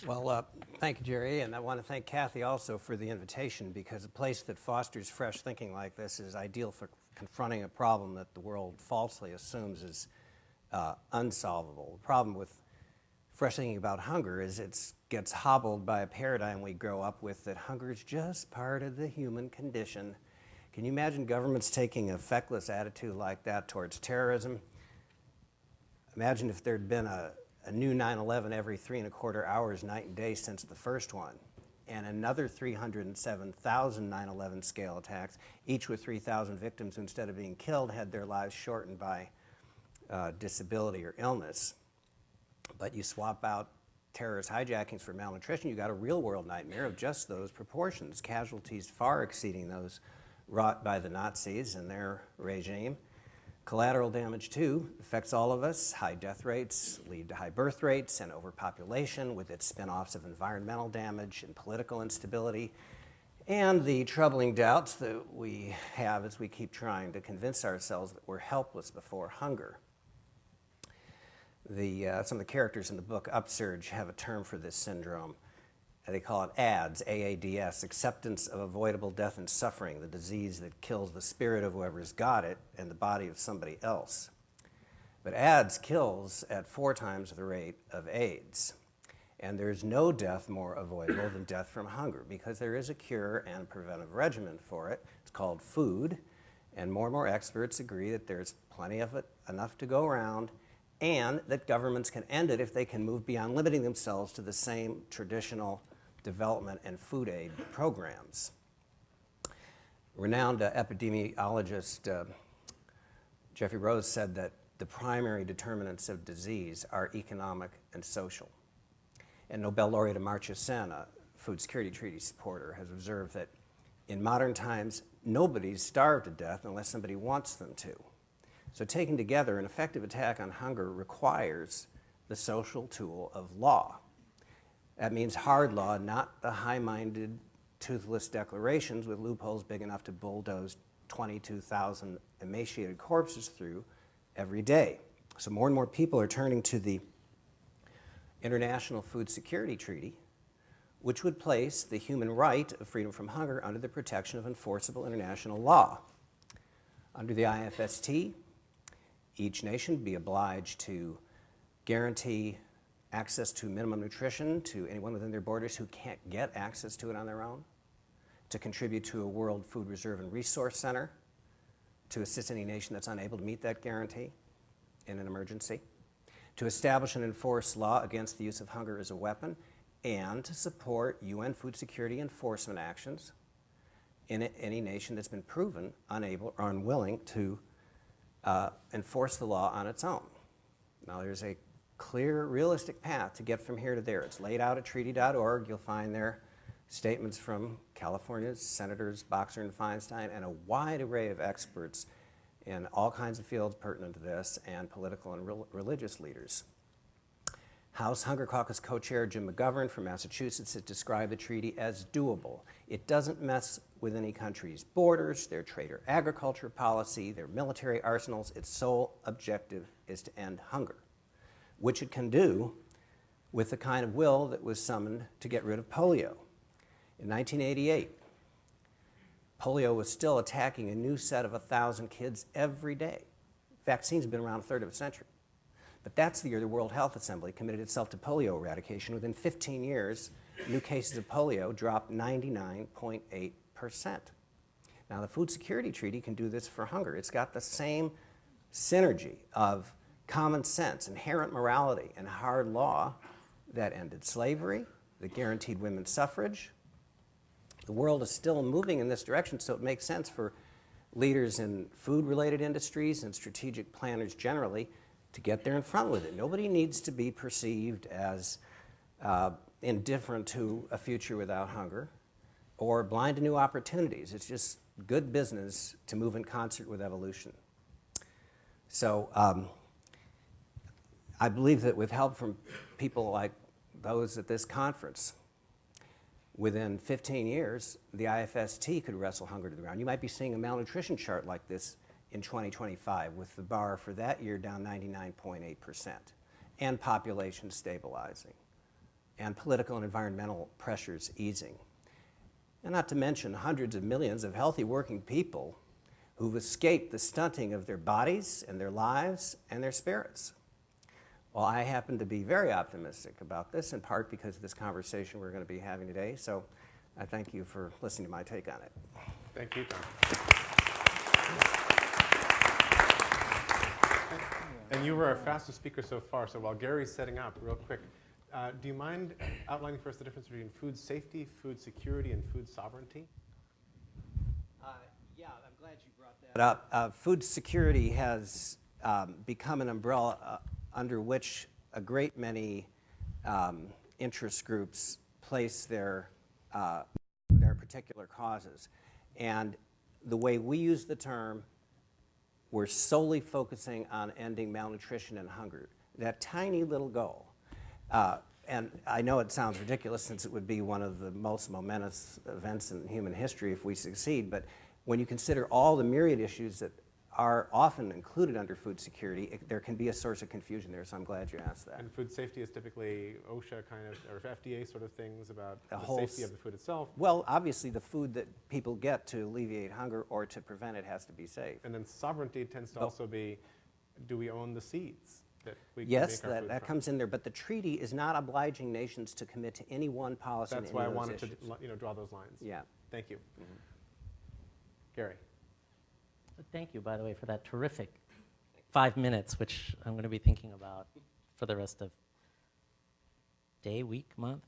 Well, thank you, Jerry, and I want to thank Kathy also for the invitation, because a place that fosters fresh thinking like this is ideal for confronting a problem that the world falsely assumes is unsolvable. The problem with fresh thinking about hunger is it gets hobbled by a paradigm we grow up with that hunger is just part of the human condition. Can you imagine governments taking a feckless attitude like that towards terrorism? Imagine if there'd been a new 9/11 every 3¼ hours, night and day, since the first one, and another 307,000 9/11 scale attacks, each with 3,000 victims who, instead of being killed, had their lives shortened by disability or illness. But you swap out terrorist hijackings for malnutrition, you got a real-world nightmare of just those proportions, casualties far exceeding those wrought by the Nazis and their regime. Collateral damage, too, affects all of us. High death rates lead to high birth rates and overpopulation, with its spin-offs of environmental damage and political instability, and the troubling doubts that we have as we keep trying to convince ourselves that we're helpless before hunger. Some of the characters in the book Upsurge have a term for this syndrome. They call it ADS, A-A-D-S, acceptance of avoidable death and suffering, the disease that kills the spirit of whoever's got it and the body of somebody else. But ADS kills at 4 times the rate of AIDS. And there's no death more avoidable than death from hunger, because there is a cure and preventive regimen for it. It's called food, and more experts agree that there's plenty of it, enough to go around, and that governments can end it if they can move beyond limiting themselves to the same traditional development and food aid programs. Renowned epidemiologist Jeffrey Rose said that the primary determinants of disease are economic and social. And Nobel laureate Amartya Sen, a food security treaty supporter, has observed that in modern times, nobody's starved to death unless somebody wants them to. So taken together, an effective attack on hunger requires the social tool of law. That means hard law, not the high-minded, toothless declarations with loopholes big enough to bulldoze 22,000 emaciated corpses through every day. So more and more people are turning to the International Food Security Treaty, which would place the human right of freedom from hunger under the protection of enforceable international law. Under the IFST, each nation would be obliged to guarantee access to minimum nutrition to anyone within their borders who can't get access to it on their own, to contribute to a World Food Reserve and Resource Center, to assist any nation that's unable to meet that guarantee in an emergency, to establish and enforce law against the use of hunger as a weapon, and to support UN food security enforcement actions in any nation that's been proven unable or unwilling to enforce the law on its own. Now, there's a clear, realistic path to get from here to there. It's laid out at treaty.org. You'll find there statements from California's Senators Boxer and Feinstein and a wide array of experts in all kinds of fields pertinent to this, and political and religious leaders. House Hunger Caucus co-chair Jim McGovern from Massachusetts has described the treaty as doable. It doesn't mess with any country's borders, their trade or agriculture policy, their military arsenals. Its sole objective is to end hunger, which it can do with the kind of will that was summoned to get rid of polio. In 1988, polio was still attacking a new set of 1,000 kids every day. Vaccines have been around a third of a century. But that's the year the World Health Assembly committed itself to polio eradication. Within 15 years, new cases of polio dropped 99.8%. Now, the Food Security Treaty can do this for hunger. It's got the same synergy of common sense, inherent morality, and hard law that ended slavery, that guaranteed women's suffrage. The world is still moving in this direction, so it makes sense for leaders in food-related industries and strategic planners generally to get there in front with it. Nobody needs to be perceived as indifferent to a future without hunger or blind to new opportunities. It's just good business to move in concert with evolution. So I believe that with help from people like those at this conference, within 15 years, the IFST could wrestle hunger to the ground. You might be seeing a malnutrition chart like this in 2025, with the bar for that year down 99.8% and population stabilizing. and political and environmental pressures easing. And not to mention hundreds of millions of healthy working people who've escaped the stunting of their bodies and their lives and their spirits. Well, I happen to be very optimistic about this, in part because of this conversation we're going to be having today. So I thank you for listening to my take on it. Thank you, Tom. And you were our fastest speaker so far, so while Gary's setting up, real quick, do you mind outlining for us the difference between food safety, food security, and food sovereignty? Yeah, I'm glad you brought that up. Food security has become an umbrella under which a great many interest groups place their particular causes. And the way we use the term, we're solely focusing on ending malnutrition and hunger, that tiny little goal. And I know it sounds ridiculous since it would be one of the most momentous events in human history if we succeed, but when you consider all the myriad issues that are often included under food security, there can be a source of confusion there, so I'm glad you asked that. And food safety is typically OSHA kind of, or FDA sort of things about the whole safety of the food itself. Well, obviously the food that people get to alleviate hunger or to prevent it has to be safe. And then sovereignty tends to also be, do we own the seeds that we can Yes, make our food that from? comes in there, but the treaty is not obliging nations to commit to any one policy. That's why I wanted to draw those lines. Yeah. Thank you. Gary. Thank you, by the way, for that terrific 5 minutes, which I'm going to be thinking about for the rest of day, week, month.